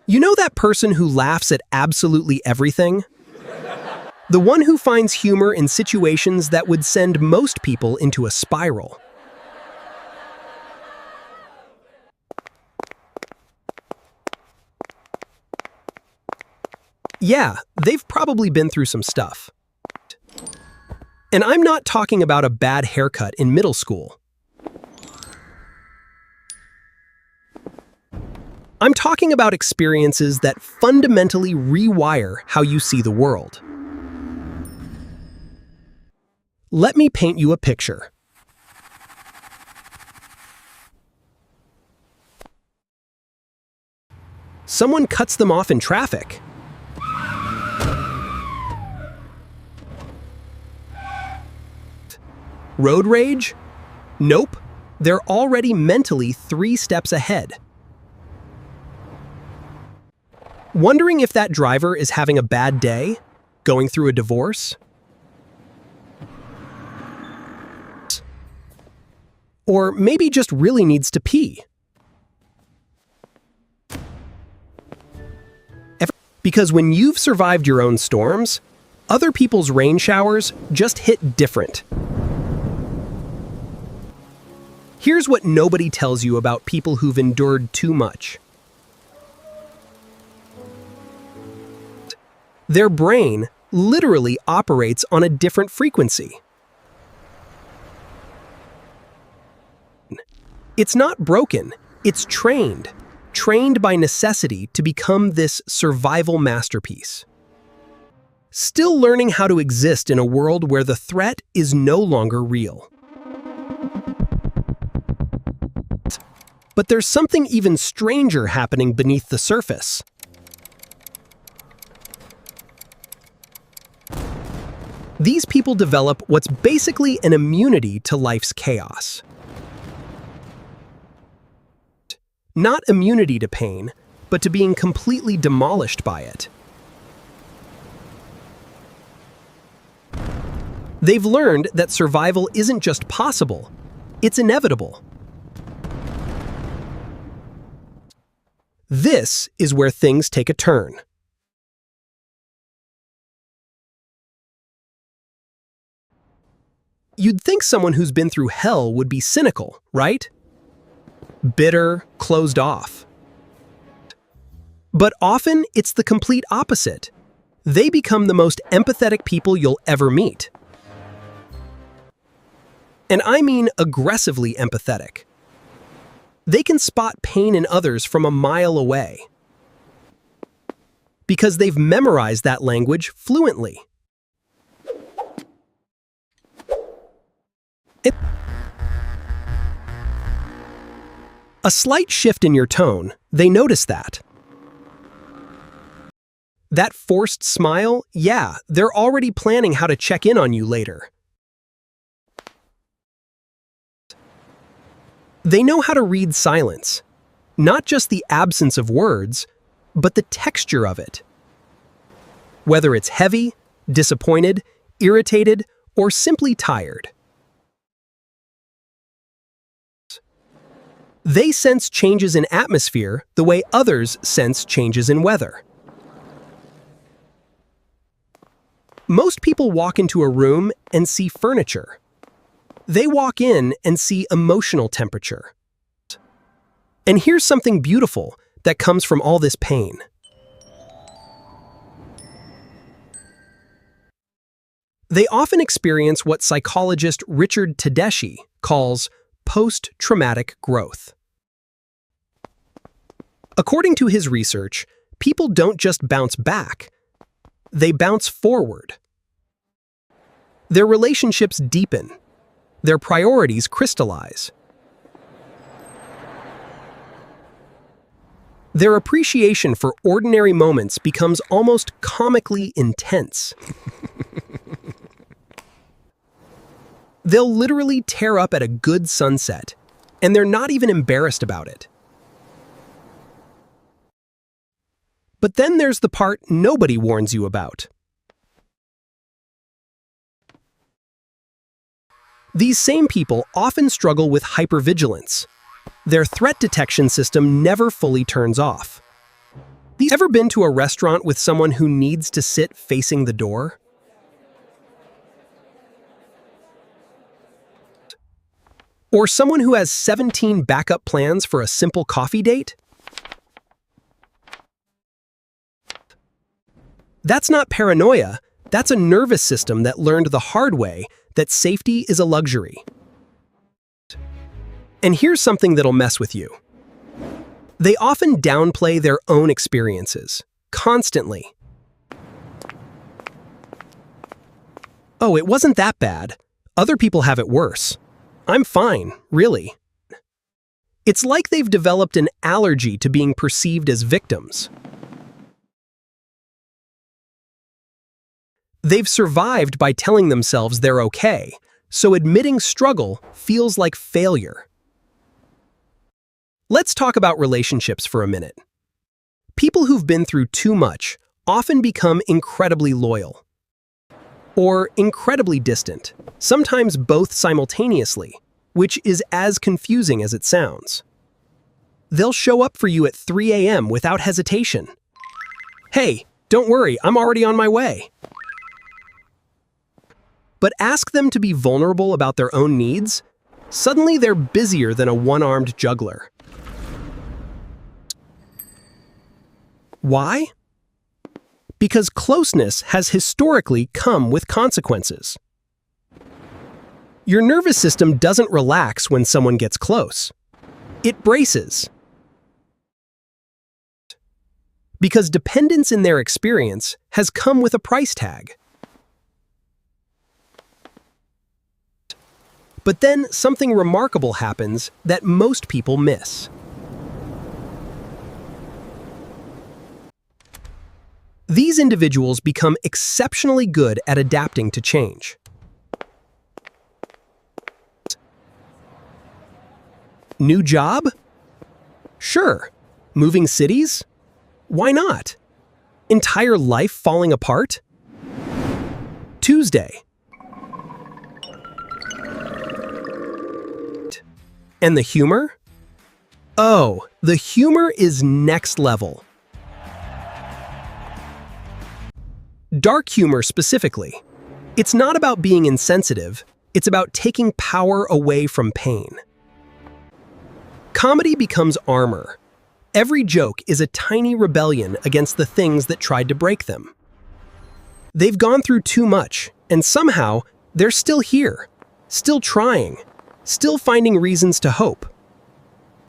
You know that person who laughs at absolutely everything? The one who finds humor in situations that would send most people into a spiral. Yeah, they've probably been through some stuff. And I'm not talking about a bad haircut in middle school. I'm talking about experiences that fundamentally rewire how you see the world. Let me paint you a picture. Someone cuts them off in traffic. Road rage? Nope. They're already mentally 3 steps ahead. Wondering if that driver is having a bad day? Going through a divorce? Or maybe just really needs to pee? Because when you've survived your own storms, other people's rain showers just hit different. Here's what nobody tells you about people who've endured too much. Their brain literally operates on a different frequency. It's not broken, it's trained by necessity to become this survival masterpiece. Still learning how to exist in a world where the threat is no longer real. But there's something even stranger happening beneath the surface. These people develop what's basically an immunity to life's chaos. Not immunity to pain, but to being completely demolished by it. They've learned that survival isn't just possible, it's inevitable. This is where things take a turn. You'd think someone who's been through hell would be cynical, right? Bitter, closed off. But often, it's the complete opposite. They become the most empathetic people you'll ever meet. And I mean aggressively empathetic. They can spot pain in others from a mile away. Because they've memorized that language fluently. A slight shift in your tone, they notice that. That forced smile, yeah, they're already planning how to check in on you later. They know how to read silence, not just the absence of words, but the texture of it. Whether it's heavy, disappointed, irritated, or simply tired. They sense changes in atmosphere the way others sense changes in weather. Most people walk into a room and see furniture. They walk in and see emotional temperature. And here's something beautiful that comes from all this pain. They often experience what psychologist Richard Tedeschi calls post-traumatic growth. According to his research, people don't just bounce back, they bounce forward. Their relationships deepen, their priorities crystallize. Their appreciation for ordinary moments becomes almost comically intense. They'll literally tear up at a good sunset, and they're not even embarrassed about it. But then there's the part nobody warns you about. These same people often struggle with hypervigilance, Their threat detection system never fully turns off. Have you ever been to a restaurant with someone who needs to sit facing the door? Or someone who has 17 backup plans for a simple coffee date? That's not paranoia, that's a nervous system that learned the hard way that safety is a luxury. And here's something that'll mess with you. They often downplay their own experiences, constantly. Oh, it wasn't that bad. Other people have it worse. I'm fine, really. It's like they've developed an allergy to being perceived as victims. They've survived by telling themselves they're okay, so admitting struggle feels like failure. Let's talk about relationships for a minute. People who've been through too much often become incredibly loyal. Or incredibly distant, sometimes both simultaneously, which is as confusing as it sounds. They'll show up for you at 3 a.m. without hesitation. Hey, don't worry, I'm already on my way. But ask them to be vulnerable about their own needs, suddenly they're busier than a one-armed juggler. Why? Because closeness has historically come with consequences. Your nervous system doesn't relax when someone gets close. It braces. Because dependence in their experience has come with a price tag. But then something remarkable happens that most people miss. These individuals become exceptionally good at adapting to change. New job? Sure. Moving cities? Why not? Entire life falling apart? Tuesday. And the humor? Oh, the humor is next level. Dark humor specifically. It's not about being insensitive, it's about taking power away from pain. Comedy becomes armor. Every joke is a tiny rebellion against the things that tried to break them. They've gone through too much, and somehow they're still here, still trying, still finding reasons to hope.